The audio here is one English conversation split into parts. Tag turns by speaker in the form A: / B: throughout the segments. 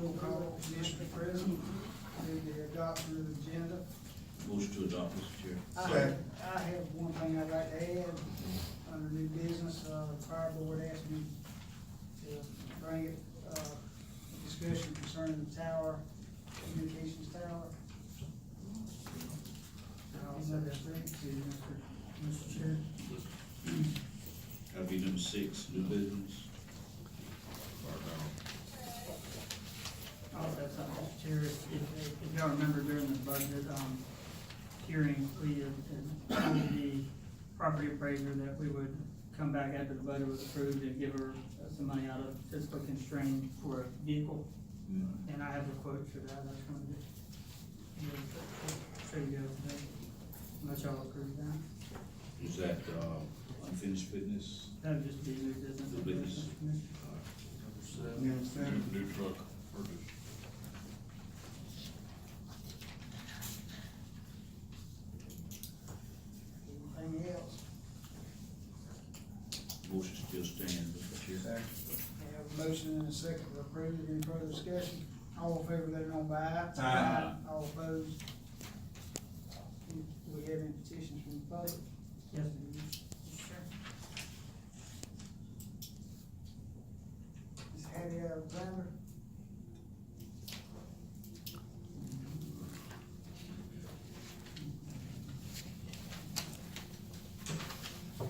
A: roll call, Commissioner President, need the adoption of the agenda.
B: Motion to adopt, Mr. Chair.
A: I have one thing I'd like to add, under new business, the fire board asked me to bring it, discussion concerning the tower, communications tower. I'll send that straight to you, Mr. Chair.
B: That'll be number 6, new business.
C: Also, something, Mr. Chair, if y'all remember during the budget, hearing, we had told the property appraiser that we would come back after the budget was approved and give her some money out of fiscal constraint for a vehicle. And I have a quote for that, I just wanted to show you guys today. Let y'all approve that.
B: Is that, unfinished business?
C: That would just be new business.
B: New business.
A: Number 7.
B: New truck purchase.
A: Anything else?
B: Motion still stands, Mr. Chair.
A: We have a motion and a second to approve. Any further discussion? All in favor, let it know by aye.
B: Aye.
A: All opposed? Do we have any petitions from the public?
C: Yes,
A: Ms. Hattie Alexander?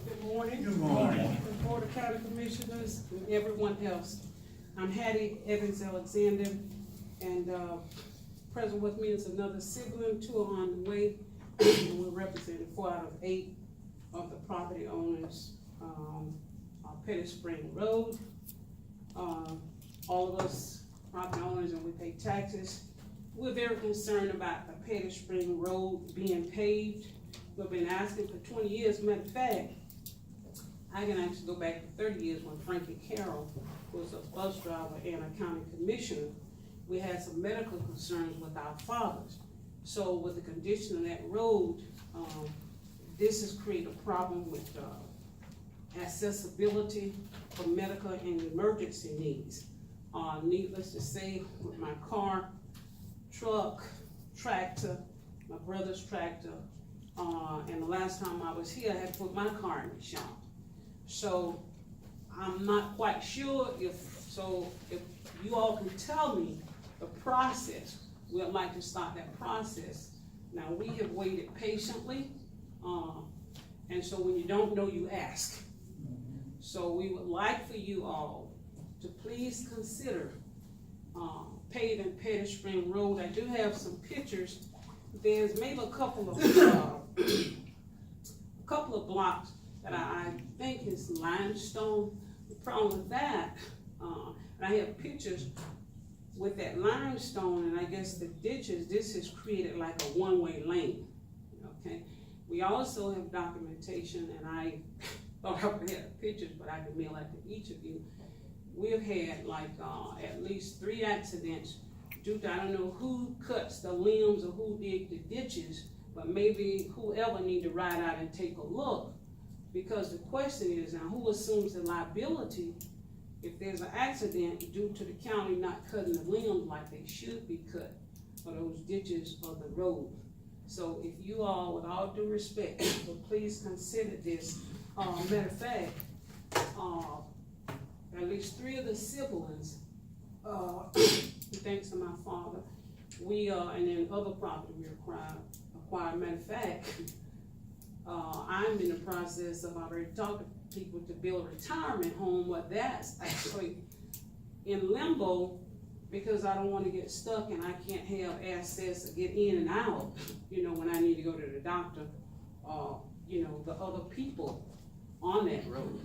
D: Good morning.
A: Good morning.
D: The Board of County Commissioners and everyone else. I'm Hattie Evans Alexander, and, present with me is another sibling, 2 are on the way. And we're representing 4 out of 8 of the property owners, on Petty Spring Road. All of us property owners, and we pay taxes. We're very concerned about the Petty Spring Road being paved. We've been asking for 20 years. Matter of fact, I can actually go back to 30 years when Frankie Carroll was a bus driver and a county commissioner. We had some medical concerns with our fathers. So with the condition of that road, this has created a problem with accessibility for medical and emergency needs. Needless to say, with my car, truck, tractor, my brother's tractor, and the last time I was here, I had to put my car in the shop. So I'm not quite sure if you all can tell me the process, we'd like to start that process. Now, we have waited patiently, and so when you don't know, you ask. So we would like for you all to please consider paving Petty Spring Road. I do have some pictures. There's maybe a couple of blocks that I think is limestone. The problem with that, and I have pictures with that limestone, and I guess the ditches, this has created like a one-way lane, okay? We also have documentation, and I thought I would have pictures, but I could mail that to each of you. We've had like at least 3 accidents due to, I don't know who cuts the limbs or who dig the ditches, but maybe whoever need to ride out and take a look. Because the question is, now who assumes the liability if there's an accident due to the county not cutting the limbs like they should be cut for those ditches or the road? So if you all, with all due respect, will please consider this. Matter of fact, at least 3 of the siblings, thanks to my father, and then other property we acquired. Matter of fact, I'm in the process of already talking to people to build a retirement home, but that's actually in limbo because I don't want to get stuck and I can't have access to get in and out, when I need to go to the doctor, the other people on that road.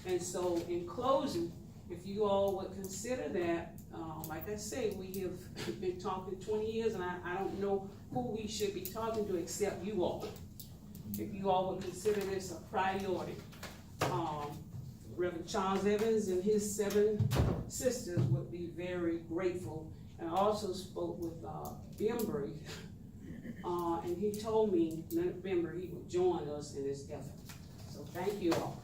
D: And so in closing, if you all would consider that, like I say, we have been talking 20 years and I don't know who we should be talking to except you all. If you all would consider this a priority. Reverend Charles Evans and his 7 sisters would be very grateful. And I also spoke with Bembry, and he told me, Leonard Bembry, he would join us in this effort. So thank you all.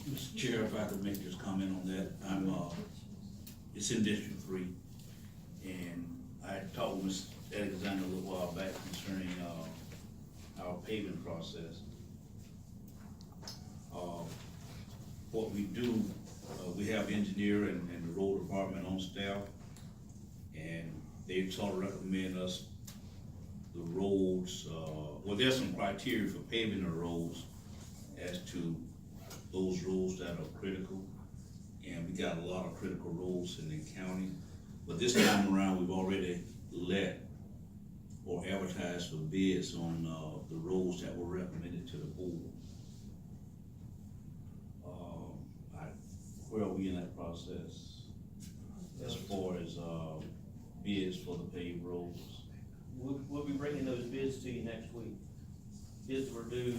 B: Mr. Chair, if I could make this comment on that, I'm it's in District 3. And I talked with Ms. Alexander a little while back concerning, our paving process. What we do, we have engineer and the road department on staff, and they sort of recommend us the roads, well, there's some criteria for paving the roads as to those roads that are critical, and we got a lot of critical roads in the county. But this time around, we've already let or advertised for bids on, the roads that were recommended to the board. Where are we in that process? As far as, bids for the paved roads?
E: We'll be bringing those bids to you next week. Bids were due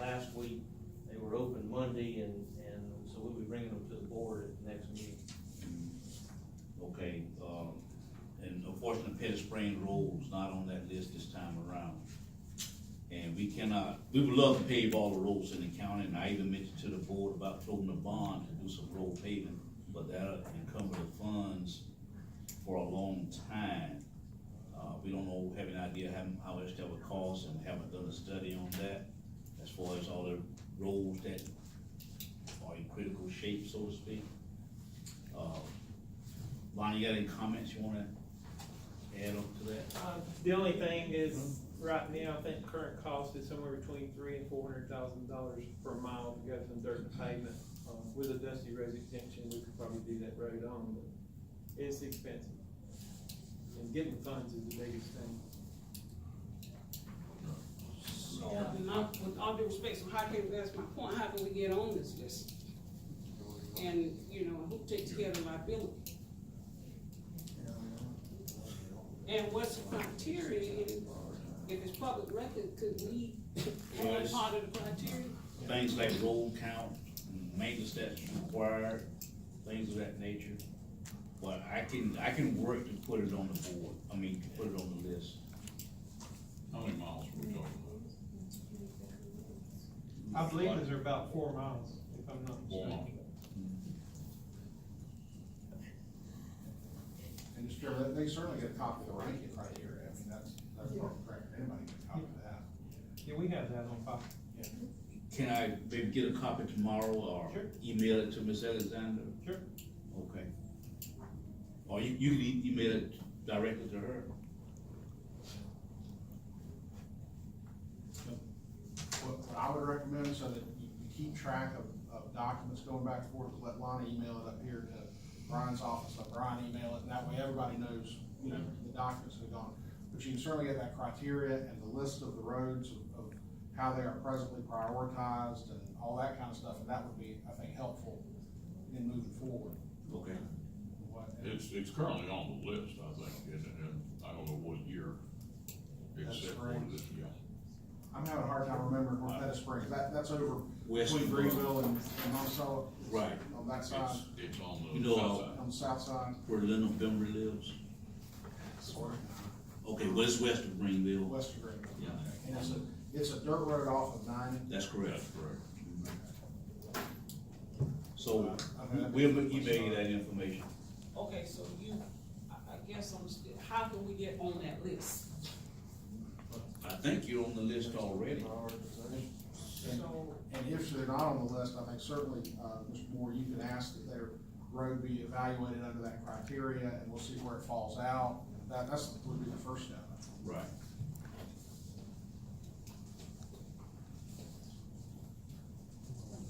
E: last week, they were open Monday, and so we'll be bringing them to the board at the next meeting.
B: Okay, and unfortunately, Petty Spring Road was not on that list this time around. And we would love to pave all the roads in the county, and I even mentioned to the board about floating a bond to do some road paving, but that encumber the funds for a long time. We don't know, have an idea how much that would cost, and haven't done a study on that, as far as all the roads that are in critical shape, so to speak. Lonnie, you got any comments you wanna add on to that?
F: The only thing is, right now, I think current cost is somewhere between $300,000 and $400,000 per mile to go from dirt to pavement. With a dusty road extension, we could probably do that road on, but it's expensive. And getting funds is the biggest thing.
D: So, with all due respect, so how can, that's my point, how can we get on this list? And, you know, who takes care of the liability? And what's the criteria, and if it's public record, could we have part of the criteria?
B: Things like road count, maintenance that's required, things of that nature. But I can work to put it on the board, to put it on the list.
G: How many miles were we talking
F: I believe those are about 4 miles, if I'm not
G: 4 miles.
F: mistaken.
H: And just remember, they certainly get a copy of the ranking criteria, I mean, that's part of the record, anybody can get a copy of that.
F: Yeah, we have that on file.
B: Can I maybe get a copy tomorrow, or
F: Sure.
B: email it to Ms. Alexander?
F: Sure.
B: Okay. Or you can email it directly to her.
H: What I would recommend, so that you keep track of documents going back and forth, let Lonnie email it up here to Brian's office, let Brian email it, and that way everybody knows, you know, the documents that have gone. But you can certainly get that criteria and the list of the roads of how they are presently prioritized and all that kind of stuff, and that would be, I think, helpful in moving forward.
B: Okay.
G: It's currently on the list, I think, and I don't know what year, except for
H: Springs.
G: this, yeah.
H: I'm having a hard time remembering where Pettis Springs, that's over
B: West
H: between
B: of-
H: Greenville and Monticello,
B: Right,
H: on that side,
G: It's on
B: You
G: the
B: know,
G: south side.
H: on the south side.
B: where Leno Bembry lives.
H: Sort of.
B: Okay, well, it's west of Greenville.
H: West of Greenville.
B: Yeah.
H: And it's a dirt road off of 90.
B: That's correct.
G: That's correct.
B: So,
H: I mean,
B: we'll email you that information.
D: Okay, so I guess I'm still, how can we get on that list?
B: I think you're on the list already.
D: So,
H: And if they're not on the list, I think certainly, Mr. Moore, you can ask that their road be evaluated under that criteria, and we'll see where it falls out. That's would be the first step.
B: Right.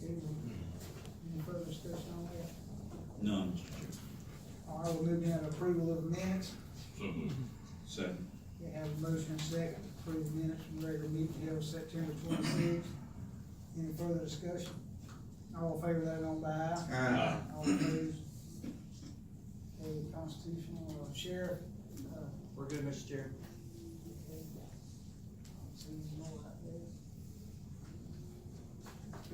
A: Okay, any further discussion on that?
B: None, Mr. Chair.
A: All right, we'll move down to approval of the minutes.
G: So moved.
B: Second.
A: We have a motion and second to approve the minutes from the regular meeting held September 26th. Any further discussion? All in favor, let it known by aye.
B: Aye.
A: All opposed? Okay, constitutional sheriff,
C: We're good, Mr. Chair.
A: see more right there.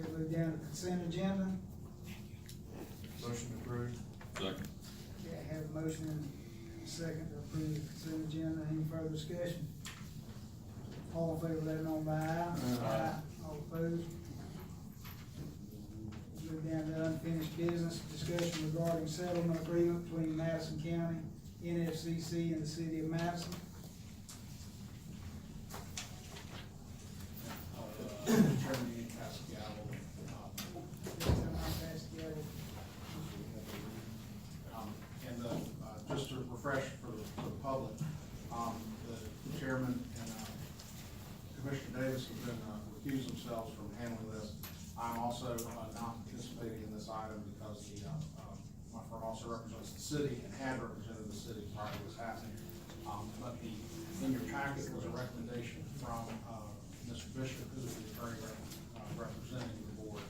A: Okay, move down to consent agenda.
G: Motion approved. Second.
A: Okay, I have a motion and a second to approve the consent agenda. Any further discussion? All in favor, let it known by aye. Aye. All opposed? Move We're down to unfinished business, discussion regarding settlement agreement between Madison County, NFCC, and the city of Madison.
H: Chairman, you can pass the gavel.
A: This time I'll pass the gavel.
H: And just to refresh for the public, the chairman and Commissioner Davis have been recused themselves from handling this. I'm also not participating in this item because my firm also represents the city and had represented the city prior to this happening. But in your packet was a recommendation from Mr. Bishop, who is the attorney representing the board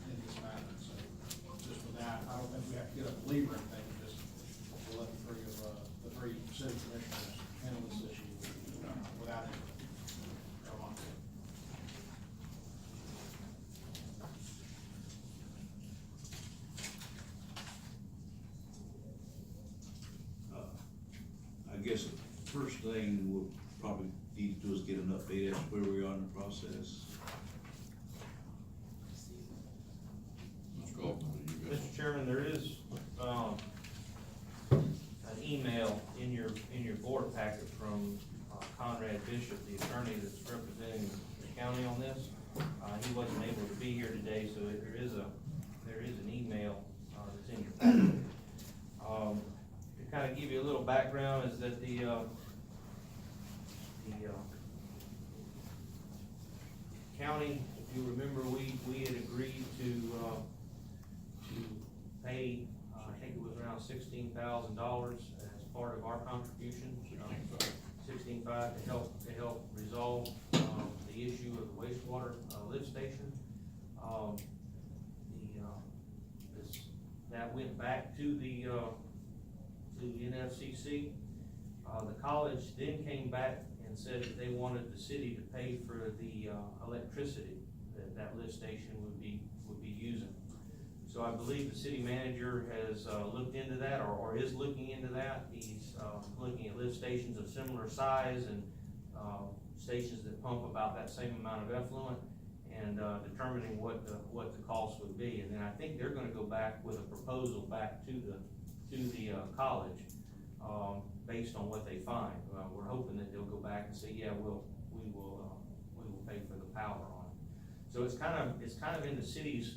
H: in this matter. So just with that, I don't think we have to get up and leave or anything, just we'll let the three city commissioners handle this issue without any.
B: I guess the first thing we'll probably need to do is get an update as to where we are in the process.
G: Mr. Kaufman, do you guys?
E: Mr. Chairman, there is, an email in your board packet from Conrad Bishop, the attorney that's representing the county on this. He wasn't able to be here today, so there is an email, that's in your packet. To kind of give you a little background is that the county, if you remember, we had agreed to pay, I think it was around $16,000 as part of our contribution. 16.5 to help resolve, the issue of the wastewater, lift station. That went back to the NFCC. The college then came back and said that they wanted the city to pay for the electricity that lift station would be using. So I believe the city manager has looked into that, or is looking into that. He's looking at lift stations of similar size and stations that pump about that same amount of effluent, and determining what the cost would be. And then I think they're gonna go back with a proposal back to the college, based on what they find. We're hoping that they'll go back and say, yeah, we will pay for the power on it. So it's kind of in the city's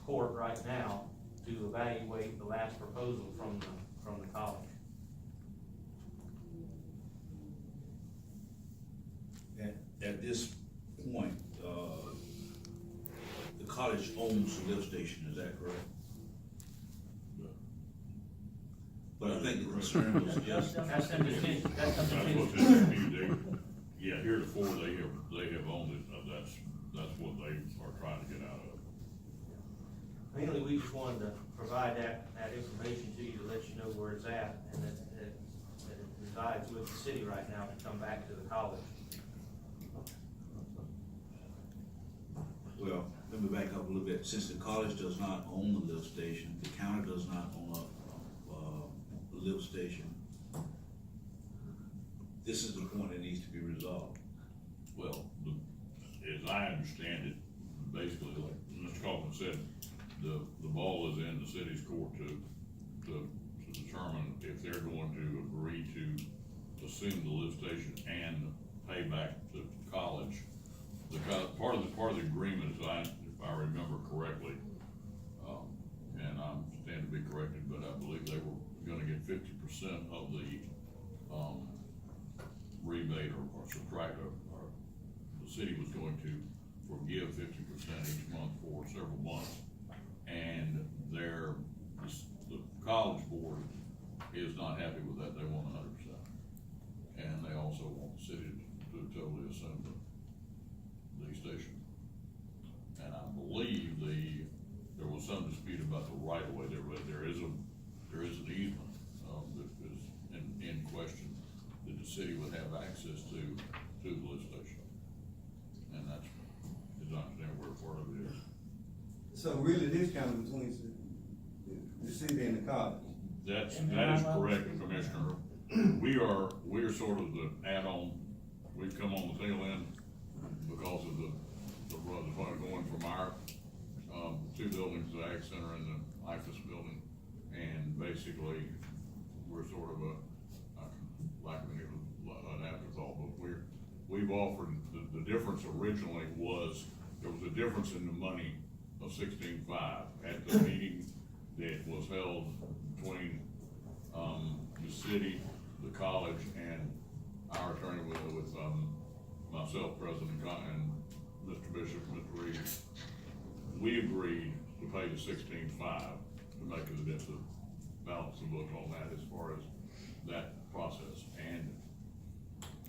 E: court right now to evaluate the last proposal from the college.
B: At this point, the college owns the lift station, is that correct? But I think the concern was just.
E: That's in detention, that's
G: That's
E: in
G: what's
E: detention.
G: in the meeting. Yeah, heretofore, they have owned it, that's what they are trying to get out of.
E: Mainly, we just wanted to provide that information to you to let you know where it's at, and that it resides with the city right now to come back to the college.
B: Well, let me back up a little bit. Since the college does not own the lift station, the county does not own a lift station, this is the point that needs to be resolved.
G: Well, as I understand it, basically, like Mr. Kaufman said, the ball is in the city's court to determine if they're going to agree to assume the lift station and pay back the college. Part of the agreement is, if I remember correctly, and I'm stand to be corrected, but I believe they were gonna get 50% of the rebate or subtract, or the city was going to forgive 50% each month for several months. And the college board is not happy with that. They want 100%. And they also want the city to totally assume the station. And I believe there was some dispute about the right of way. There is an easement that is in question that the city would have access to the lift station. And that's, as I understand, where part of it is.
I: So really, this kind of between the city and the college.
G: That is correct, Commissioner. We are sort of the add-on. We've come on the tail end because of the road going from our two buildings, the Ag Center and the IFAS building, and basically, we're sort of like an afterthought, but we've offered, the difference originally was, there was a difference in the money of 16.5 at the meeting that was held between, the city, the college, and our attorney with myself, President, and Mr. Bishop, Mr. Reed. We agreed to pay the 16.5 to make the balance the book on that as far as that process, and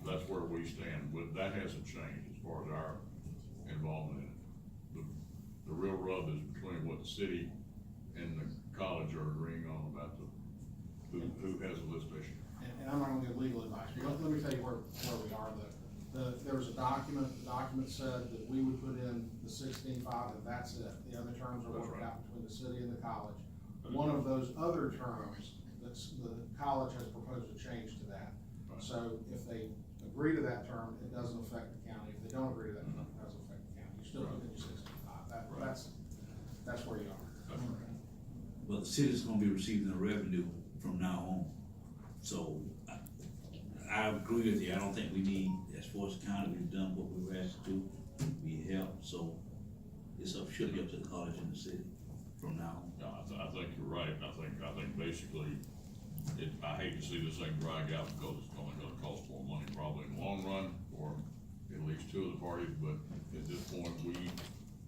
G: that's where we stand. But that hasn't changed as far as our involvement in it. The real rub is between what the city and the college are agreeing on about who has a lift station.
H: And I'm not gonna give legal advice, but let me tell you where we are though. There was a document, the document said that we would put in the 16.5 and that's it. The other terms are worked out between the city and the college. One of those other terms, the college has proposed a change to that.
G: Right.
H: So if they agree to that term, it doesn't affect the county. If they don't agree to that term, it doesn't affect the county. You still put in your 16.5. That's where you are.
G: That's right.
B: Well, the city's gonna be receiving the revenue from now on. So, I agree with you, I don't think we need, as far as the county, we've done what we were asked to do, we helped, so should be up to the college and the city from now on.
G: No, I think you're right. I think basically, I hate to see this thing drag out because it's only gonna cost more money probably in the long run for at least two of the parties, but at this point,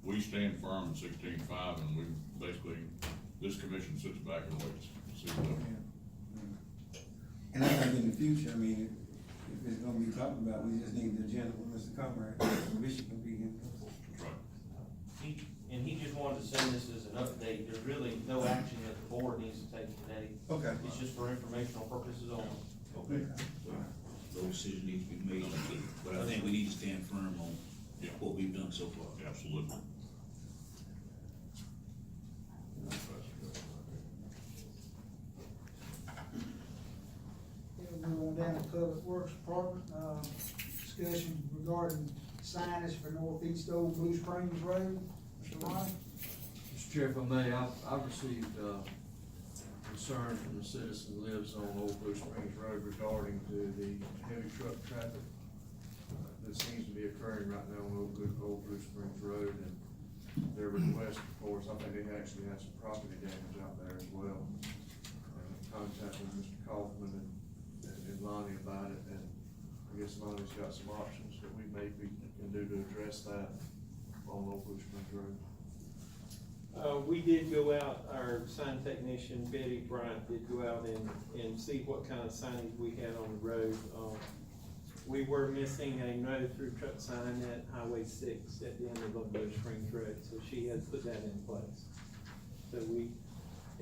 G: we stand firm in 16.5 and we basically, this commission sits back and waits to see what happens.
I: And I think in the future, I mean, if it's gonna be talked about, we just need the agenda with Mr. Conrad, so Bishop can be in.
G: That's right.
E: He just wanted to send this as an update. There's really no action that the board needs to take today.
I: Okay.
E: It's just for informational purposes only.
B: Okay. No decision needs to be made, but I think we need to stand firm on what we've done so far.
G: Absolutely.
A: Move on down to Public Works Department, discussion regarding signage for northeast Old Blue Springs Road. Mr. Ronnie?
J: Mr. Chair, if I may, I've received, concern from the citizen who lives on Old Blue Springs Road regarding to the heavy truck traffic that seems to be occurring right now on Old Blue Springs Road, and their request, of course, I think they actually have some property damage out there as well. Contacted Mr. Kaufman and Lonnie about it, and I guess Lonnie's got some options that we maybe can do to address that on Old Blue Springs Road.
F: We did go out, our sign technician Betty Bryant did go out and see what kind of signage we had on the road. We were missing a no through truck sign at Highway 6 at the end of Old Blue Springs Road, so she has put that in place. So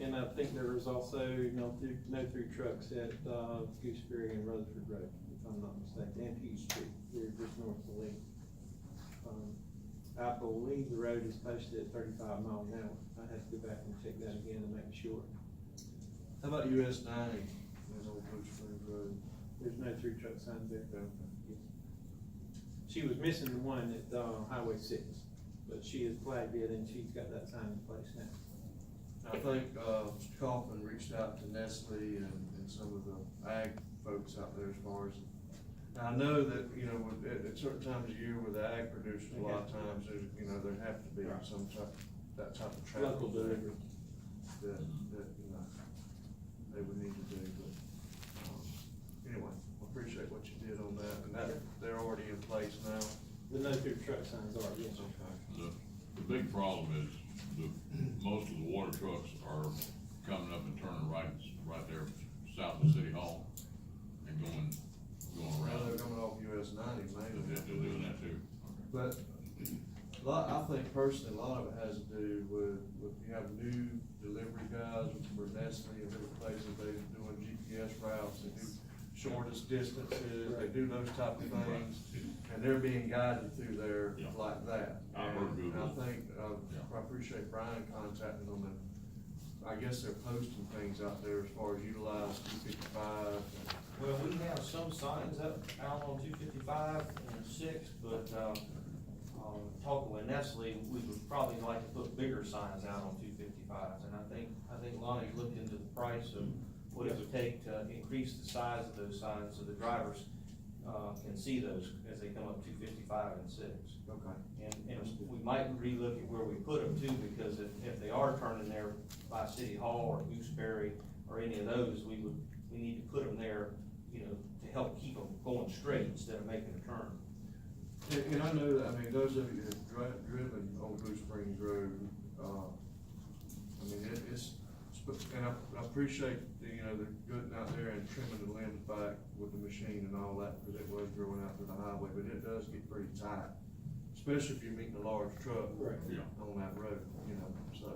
F: and I think there was also no through trucks at Gooseberry and Rutherford Road, if I'm not mistaken, and Peach Street, they're just north of Lee. I believe the road is posted at 35 miles an hour. I have to go back and check that again to make sure.
J: How about US 90, there's Old Blue Springs Road?
F: There's no through truck signs there. Yes. She was missing the one at Highway 6, but she has flagged it and she's got that sign in place now.
J: I think, Mr. Kaufman reached out to Nestle and some of the ag folks out there as far as, now I know that, you know, at certain times of year with the ag producers, a lot of times, there's, you know, there have to be some type, that type of travel.
F: Local delivery.
J: That, you know, they would need to do, but, anyway, I appreciate what you did on that, and that, they're already in place now.
F: The no through truck signs are, yes.
J: Okay.
G: The big problem is most of the water trucks are coming up and turning right there south of City Hall and going
J: Now
G: around.
J: they're coming off US 90 mainly.
G: They're doing that too.
J: But I think personally, a lot of it has to do with you have new delivery guys for Nestle and different places, they're doing GPS routes, they do shortest distances, they do those type of things, and they're being guided through there like that.
G: I've heard good.
J: And I think, I appreciate Brian contacting them, and I guess they're posting things out there as far as utilize 255.
E: Well, we have some signs up out on 255 and 6, but, talking with Nestle, we would probably like to put bigger signs out on 255s. And I think Lonnie looked into the price of what it would take to increase the size of those signs so the drivers, can see those as they come up 255 and 6.
J: Okay.
E: And we might relook at where we put them too, because if they are turning there by City Hall or Gooseberry or any of those, we need to put them there, you know, to help keep them going straight instead of making a turn.
J: And I know that, I mean, those of you that have driven on Blue Springs Road, I mean, and I appreciate, you know, they're getting out there and trimming the limbs back with the machine and all that, because it was growing out to the highway, but it does get pretty tight, especially if you're meeting a large truck
G: Yeah.
J: on that road, you know, so.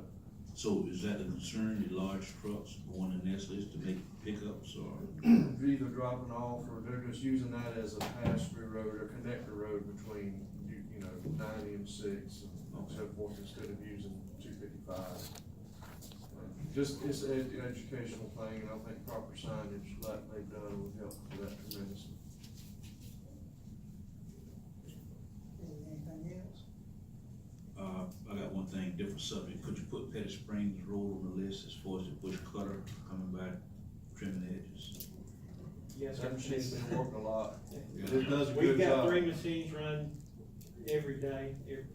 B: So is that a concern, the large trucks going to Nestle's to make pickups or?
J: They're either dropping off or they're just using that as a pass-through road or connector road between, you know, 90 and 6 and so forth, instead of using 255. Just, it's an educational thing, and I think proper signage like they've done would help with that tremendously.
A: Anything else?
B: I got one thing, different subject. Could you put Petty Springs Road on the list as far as the bush cutter coming back, trimming edges?
F: Yes,
J: That machine's been working a lot.
B: Yeah.
J: It does a
F: We've
J: good
F: got
J: job.
F: 3 machines run every day. It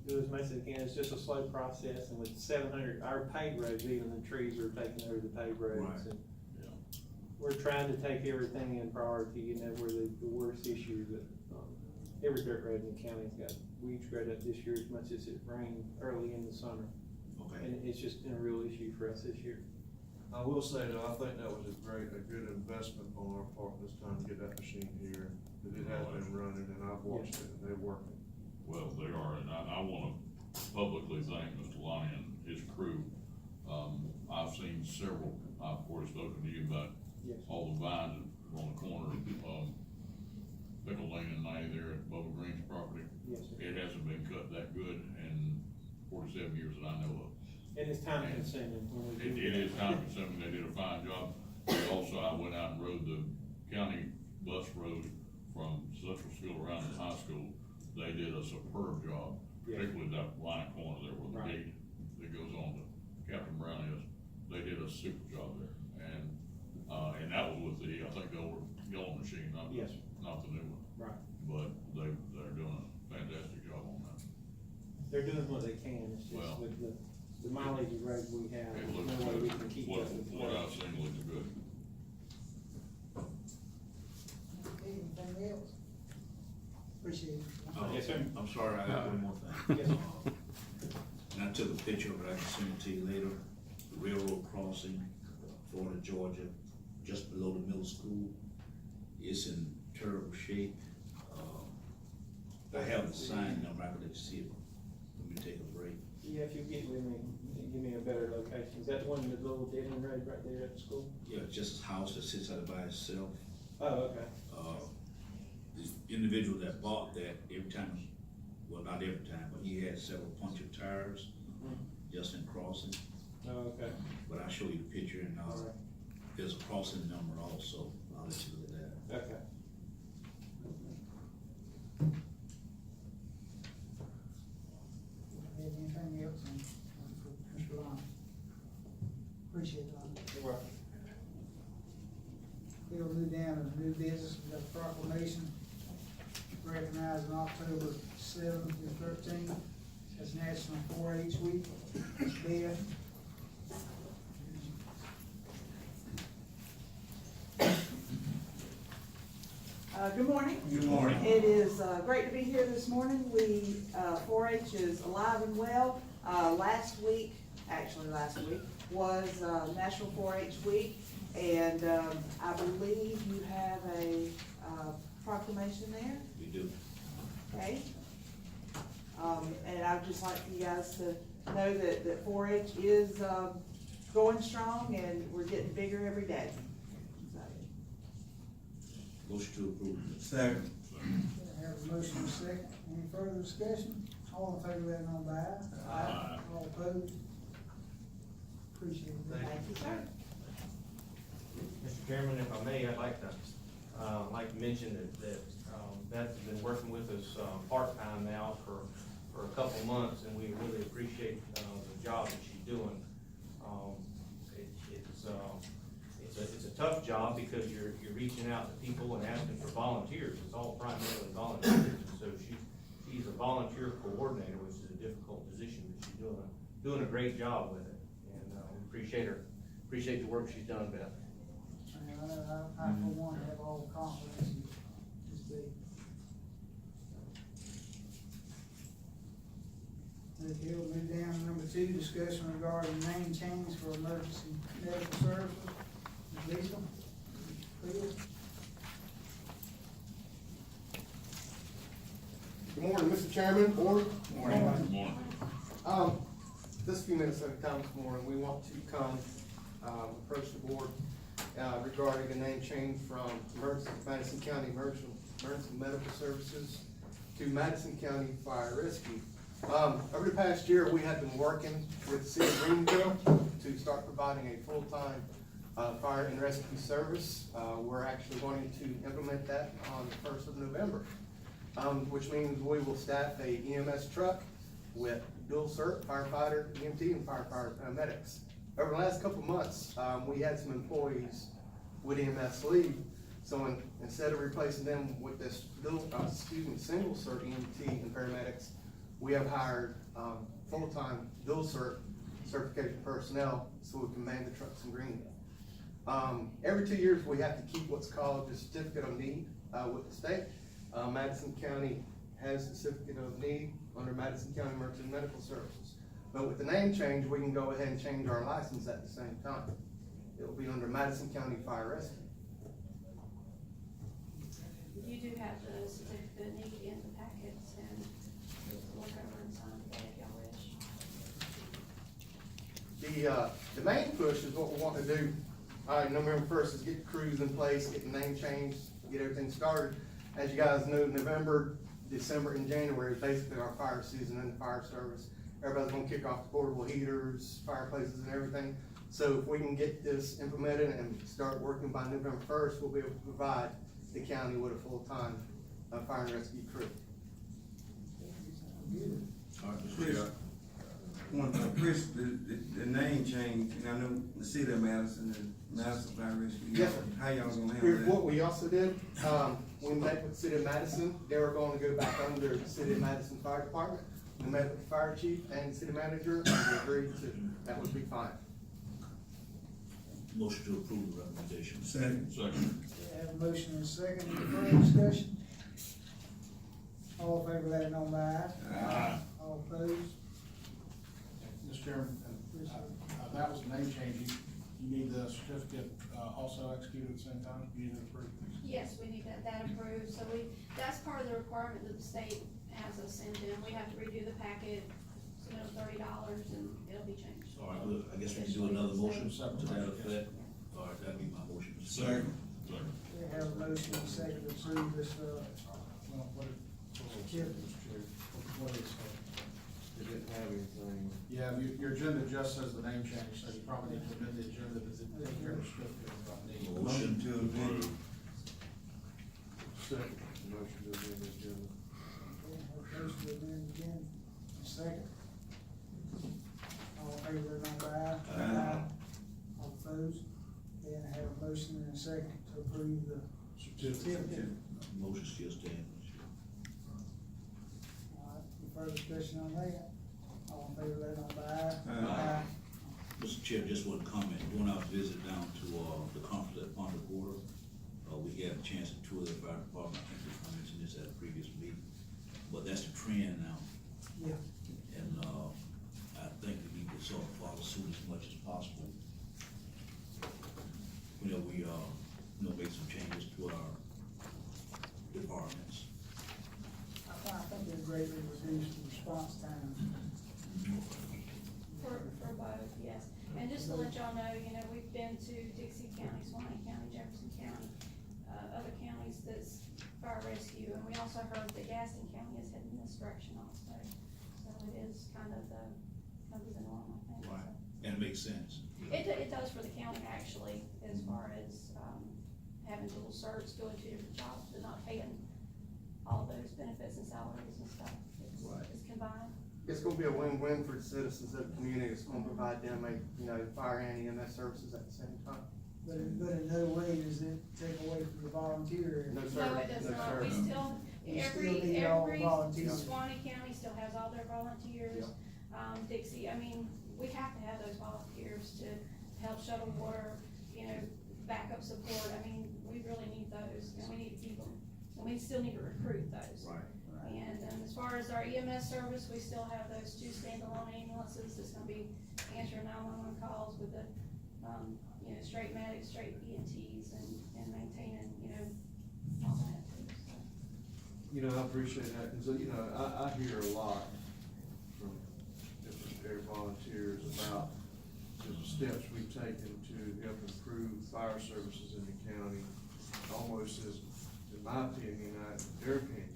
F: do as much as it can. It's just a slow process, and with 700, our paved roads, even the trees are taking over the paved roads.
B: Right.
F: And
G: Yeah.
F: we're trying to take everything in priority, you know, where the worst issue that, every dirt road in the county's got weeds growed up this year as much as it rained early in the summer.
B: Okay.
F: And it's just been a real issue for us this year.
J: I will say though, I think that was a good investment on our part this time to get that machine here, because it has been running and I've watched it and they're working.
G: Well, they are, and I wanna publicly thank Mr. Lonnie and his crew. I've seen several, I've already spoken to you about
F: Yes.
G: all the vines on the corner of Pickle Lane and 90 there at Bubba Green's property.
F: Yes, sir.
G: It hasn't been cut that good in 47 years that I know of.
F: And it's time consuming when we do.
G: It is time consuming, they did a fine job. But also, I went out and rode the county bus road from Central School around to the high school. They did a superb job,
F: Yeah.
G: particularly that line corner there where the
F: Right.
G: gate that goes on to Captain Brown is. They did a super job there, and that was with the, I think the old yellow machine, not
F: Yes.
G: not the new one.
F: Right.
G: But they're doing a fantastic job on that.
F: They're doing what they can, it's just
G: Well,
F: with the mileage of road we have,
G: It
F: there's
G: looks
F: no way we
G: good.
F: can keep
G: What
F: up with
G: what
F: the
G: I've seen looks good.
A: Anything else? Appreciate it.
F: Yes, sir.
B: I'm sorry, I got one more thing.
F: Yes.
B: And I took a picture of it, I can send it to you later. The railroad crossing, Florida, Georgia, just below the middle school. It's in terrible shape. I have the sign number, I can let you see it. Let me take a break.
F: Yeah, if you get with me, give me a better location, is that one with the little dead end road right there at the school?
B: Yeah, just a house that sits out by itself.
F: Oh, okay.
B: The individual that bought that, every time, well, not every time, but he had several punctured tires just in crossing.
F: Oh, okay.
B: But I'll show you the picture and,
F: All right.
B: there's a crossing number also. I'll let you look at that.
F: Okay.
A: Have anything else for Mr. Long? Appreciate it, Long.
F: You're welcome.
A: We'll move down to new business, we got a proclamation recognizing October 7th through 13th as National 4-H Week. Beth?
K: Good morning.
B: Good morning.
K: It is great to be here this morning. 4-H is alive and well. Last week was National 4-H Week, and I believe you have a proclamation there,
B: We do.
K: okay? And I'd just like for you guys to know that 4-H is going strong, and we're getting bigger every day. So,
B: Motion to approve.
I: Second.
A: Have a motion and a second. Any further discussion? All in favor, let it know by aye.
G: Aye.
A: All opposed? Appreciate it.
K: thank you, sir.
E: Mr. Chairman, if I may, I'd like to mention that Beth's been working with us, part-time now for a couple months, and we really appreciate, the job that she's doing. It's a tough job because you're reaching out to people and asking for volunteers. It's all primarily volunteers, and so she's a volunteer coordinator, which is a difficult position, but she's doing a great job with it, and, we appreciate the work she's done, Beth.
A: I for one have all confidence in this big. Okay, we'll move down to number 2, discussion regarding name change for emergency medical services. Ms. Lisa? Please.
L: Good morning, Mr. Chairman, Board.
G: Good morning.
L: Just a few minutes at a time this morning, we want to come, approach the board, regarding a name change from Madison County Emergency Medical Services to Madison County Fire Rescue. Over the past year, we have been working with the city of Greenville to start providing a full-time, fire and rescue service. We're actually going to implement that on the 1st of November. Which means we will staff a EMS truck with dual cert, firefighter, EMT, and firefighter paramedics. Over the last couple of months, we had some employees with EMS leave, so instead of replacing them with this single cert EMT and paramedics, we have hired full-time dual cert certification personnel so we can man the trucks in Greenville. Every 2 years, we have to keep what's called the certificate of need with the state. Madison County has a certificate of need under Madison County Emergency Medical Services. But with the name change, we can go ahead and change our license at the same time. It will be under Madison County Fire Rescue.
M: You do have the certificate of need in the packets, and look over and sign it if y'all wish.
L: The main push is what we want to do, November 1st, is get the crews in place, get the name changed, get everything started. As you guys know, November, December, and January is basically our fire season in the fire service. Everybody's gonna kick off the portable heaters, fireplaces, and everything. So if we can get this implemented and start working by November 1st, we'll be able to provide the county with a full-time fire and rescue crew.
I: Chris, Chris, the name change, and I know the city of Madison, the Madison Fire Rescue.
L: Yes, sir.
I: How y'all gonna handle
L: Here's
I: that?
L: what we also did, we met with the city of Madison, they were going to go back under the city of Madison Fire Department. We met with the fire chief and the city manager, and we agreed to, that would be fine.
B: Motion to approve the recommendation.
I: Second.
G: Second.
A: We have a motion and a second. Any further discussion? All in favor, let it know by aye.
I: Aye.
A: All opposed?
H: Mr. Chairman, that was the name change. You need the certificate, also executed at the same time? You need it approved?
M: Yes, we need that approved, so that's part of the requirement that the state has us send in. We have to redo the packet, submit $30, and it'll be changed.
B: All right, good. I guess we can do another motion to that effect. All right, that'd be my motion.
G: Second.
A: We have a motion and a second to approve this,
J: They didn't have anything.
H: Yeah, your agenda just says the name change, so you probably need to amend the agenda to take care of the certificate of need.
I: Motion to amend.
J: Second. Motion to amend the agenda.
A: motion to amend again, second. All in favor, let it know by aye.
I: Aye.
A: All opposed? Then I have a motion and a second to approve the certificate.
B: Motion still stands.
A: All right, any further discussion on that? All in favor, let it know by aye.
I: Aye.
B: Mr. Chair, just one comment. During our visit down to, the conference at Ponte Gorda, we had a chance to tour the fire department. I think I mentioned this at a previous meeting, but that's the trend now.
A: Yeah.
B: And, I think we need to sort of follow suit as much as possible. You know, we, make some changes to our departments.
A: I think it greatly reduced the response time.
M: For both, yes. And just to let y'all know, we've been to Dixie County, Swanee County, Jefferson County, other counties that's fire rescue, and we also heard that Gaston County is heading this direction also. So it is kind of the norm, I think.
B: Right.
M: So.
B: And it makes sense.
M: It does for the county actually, as far as, having dual certs, doing two different jobs, but not paying all those benefits and salaries and stuff. It's combined.
L: It's gonna be a win-win for the citizens of the community. It's gonna provide them fire and EMS services at the same time.
A: But in no way does it take away from the volunteer.
L: No, sir.
M: No, it does
L: No,
M: not.
L: sir.
M: We still,
A: You still need all
M: every
A: volunteers.
M: Swanee County still has all their volunteers. Dixie, I mean, we have to have those volunteers to help shuttle water, backup support. I mean, we really need those, and we need to keep them. And we still need to recruit those.
B: Right.
M: And, as far as our EMS service, we still have those 2 standalone ambulances that's gonna be answering 911 calls with the, straight medics, straight EMTs, and maintaining, all that too, so.
J: I appreciate that, cause I hear a lot from different air volunteers about the steps we've taken to help improve fire services in the county. Almost as, in my opinion, their opinion,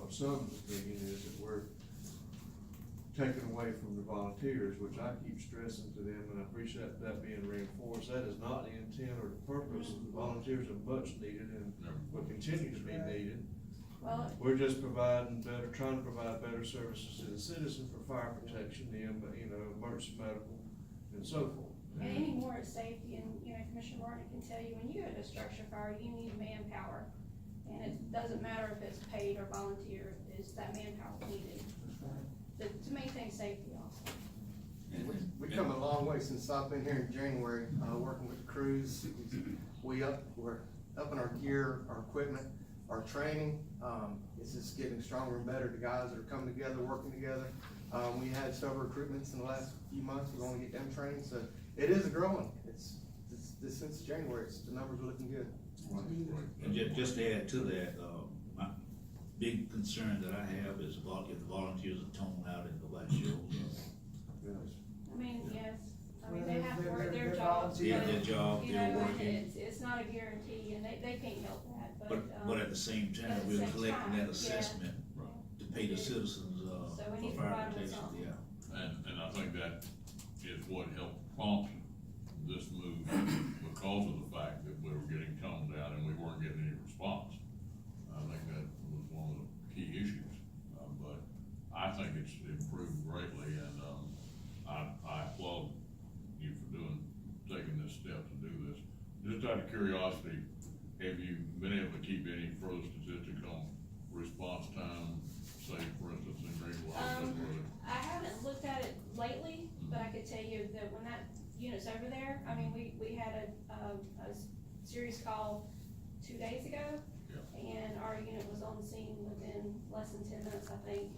J: some's opinion is that we're taken away from the volunteers, which I keep stressing to them, and I appreciate that being reinforced. That is not the intent or the purpose. The volunteers are much needed and will continue to be needed.
M: Well,
J: We're just trying to provide better services to the citizen for fire protection, emergency medical, and so forth.
M: and anymore it's safety, and, Commissioner Martin can tell you, when you go to a structure fire, you need manpower. And it doesn't matter if it's paid or volunteer, it's that manpower needed to maintain safety also.
L: We've come a long way since I've been here in January, working with the crews. We're upping our gear, our equipment, our training. It's just getting stronger and better. The guys that are coming together, working together. We had several recruitments in the last few months. We're gonna get them trained, so it is growing. It's since January, the numbers are looking good.
B: And just to add to that, my big concern that I have is about if the volunteers are toned out and nobody shows up.
M: I mean, yes, they have to work their
A: They're
M: jobs.
A: volunteer.
B: Yeah, their job,
M: You
B: they're
M: know,
B: working.
M: it's not a guarantee, and they can't help that,
B: But at the same time,
M: at the
B: we're
M: same
B: collecting
M: time,
B: that
M: yeah.
B: assessment to pay the citizens,
M: So we need
B: for
M: to
B: fire
M: provide them
B: protection,
M: something.
B: yeah.
G: And I think that is what helped prompt this move because of the fact that we were getting toned out and we weren't getting any response. I think that was one of the key issues, but I think it's improved greatly, and, I applaud you for taking this step to do this. Just out of curiosity, have you been able to keep any further statistics on response time, say, for instance, in Greenville?
M: I haven't looked at it lately, but I could tell you that when that unit's over there, I mean, we had a serious call 2 days ago.
G: Yeah.
M: And our unit was on scene within less than 10 minutes, I think,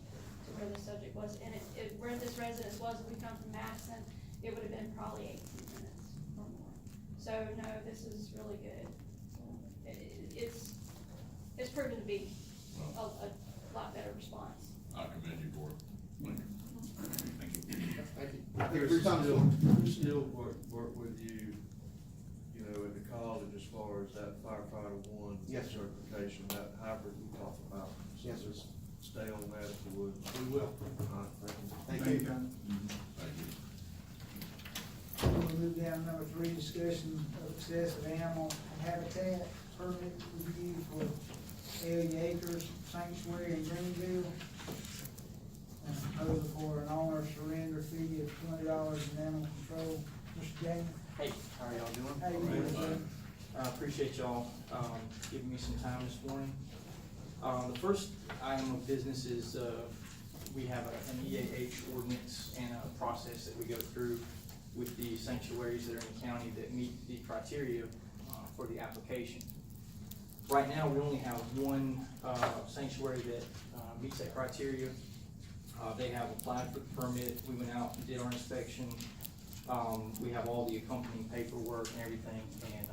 M: to where the subject was. And where this residence was, if we come from Madison, it would have been probably 18 minutes or more. So, no, this is really good. It's proven to be a lot better response.
G: I commend you for it. Thank you.
B: Thank you.
L: Thank you.
J: I think
L: Your time's up.
J: we still work with you, at the college as far as that firefighter one
L: Yes, sir.
J: certification, that hybrid we talked about. So
L: Yes, sir.
J: just stay on that if you would.
L: We will.
J: All right, thank you.
L: Thank
A: Thank
L: you.
G: Thank you.
A: We'll move down to number 3, discussion of excessive animal habitat permit review for Elliott Acres Sanctuary in Greenville. And a proposal for an owner surrender fee of $20 in animal control. Mr. Daniel,
N: Hey, how are y'all doing?
A: how you doing, sir?
N: Appreciate y'all, giving me some time this morning. The first item of business is, we have an EAH ordinance and a process that we go through with the sanctuaries that are in the county that meet the criteria, for the application. Right now, we only have one, sanctuary that, meets that criteria. They have applied for the permit, we went out and did our inspection. We have all the accompanying paperwork and everything, and,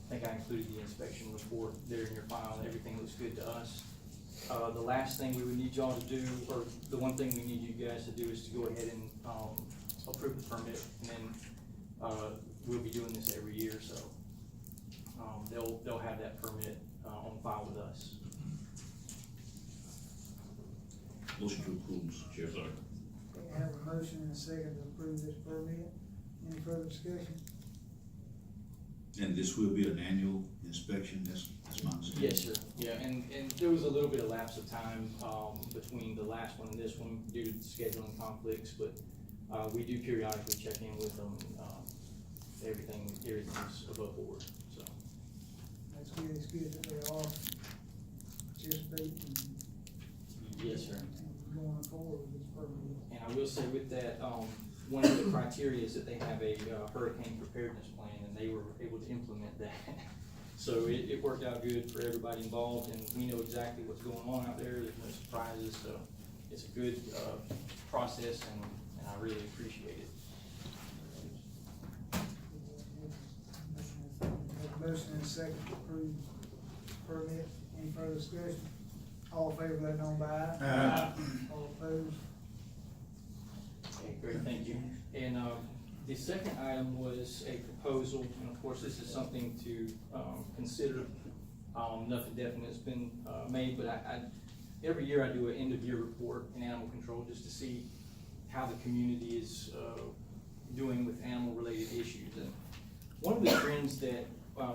N: I think I included the inspection report there in your file, and everything looks good to us. The last thing we would need y'all to do, or the one thing we need you guys to do is to go ahead and, approve the permit, and then, we'll be doing this every year, so, they'll have that permit, on file with us.
B: Motion to approve, Mr. Chair.
G: Sir.
A: Okay, I have a motion and a second to approve this permit. Any further discussion?
B: And this will be an annual inspection, that's my understanding?
N: Yes, sir, yeah, and there was a little bit of lapse of time, between the last one and this one due to scheduling conflicts, but, we do periodically check in with them, everything's above board, so.
A: It's good that they are participating
N: Yes, sir.
A: and going forward with this program.
N: And I will say with that, one of the criteria is that they have a hurricane preparedness plan, and they were able to implement that. So it worked out good for everybody involved, and we know exactly what's going on out there, there's no surprises, so it's a good, process, and I really appreciate it.
A: Have a motion and a second to approve permit. Any further discussion? All in favor, let it known by aye.
I: Aye.
A: All opposed?
N: Okay, great, thank you. And, the second item was a proposal, and of course, this is something to, consider. Nothing definite has been, made, but every year I do an end-of-year report in animal control just to see how the community is, doing with animal-related issues. And one of the trends that,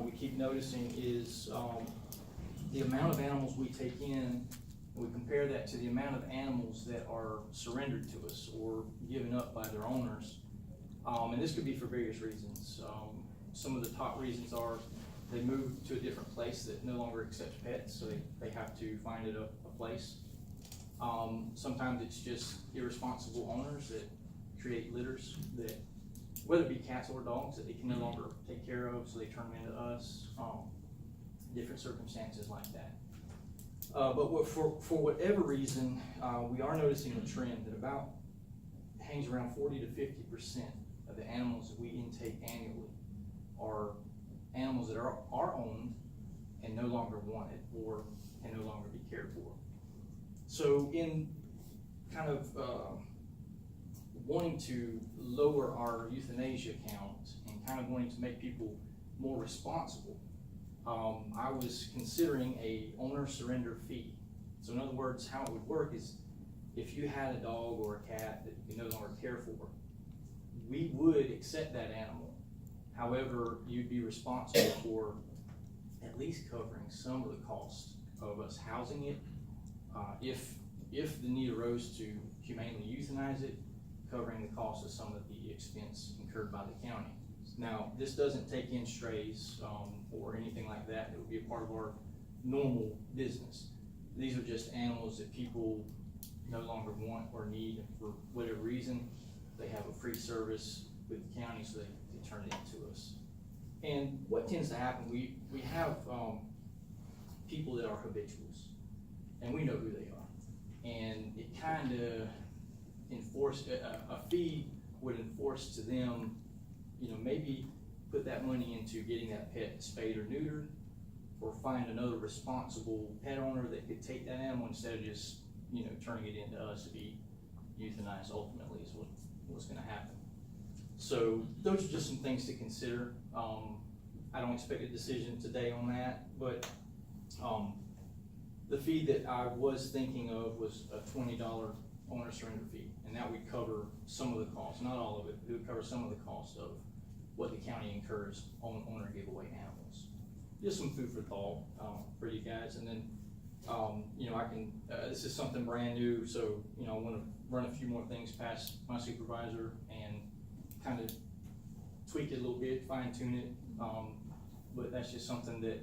N: we keep noticing is, the amount of animals we take in, and we compare that to the amount of animals that are surrendered to us or given up by their owners. And this could be for various reasons. Some of the top reasons are they move to a different place that no longer accepts pets, so they have to find it a place. Sometimes it's just irresponsible owners that create litters that, whether it be cats or dogs, that they can no longer take care of, so they turn them into us. Different circumstances like that. But for whatever reason, we are noticing a trend that about hangs around 40 to 50% of the animals that we intake annually are animals that are owned and no longer wanted or can no longer be cared for. So in kind of wanting to lower our euthanasia count and kind of wanting to make people more responsible, I was considering a owner surrender fee. So in other words, how it would work is if you had a dog or a cat that you no longer care for, we would accept that animal. However, you'd be responsible for at least covering some of the cost of us housing it. If the need arose to humanely euthanize it, covering the cost of some of the expense incurred by the county. Now, this doesn't take in strays or anything like that. It would be a part of our normal business. These are just animals that people no longer want or need for whatever reason. They have a free service with the county, so they turn it into us. And what tends to happen, we have people that are habituals, and we know who they are. And it kind of a fee would enforce to them, maybe put that money into getting that pet spayed or neutered, or find another responsible pet owner that could take that animal instead of just, turning it into us to be euthanized ultimately is what's gonna happen. So those are just some things to consider. I don't expect a decision today on that, but the fee that I was thinking of was a $20 owner surrender fee, and that would cover some of the costs, not all of it, but it would cover some of the cost of what the county incurs on owner giveaway animals. Just some food for thought for you guys, and then I can. This is something brand new, so I want to run a few more things past my supervisor and kind of tweak it a little bit, fine tune it. But that's just something that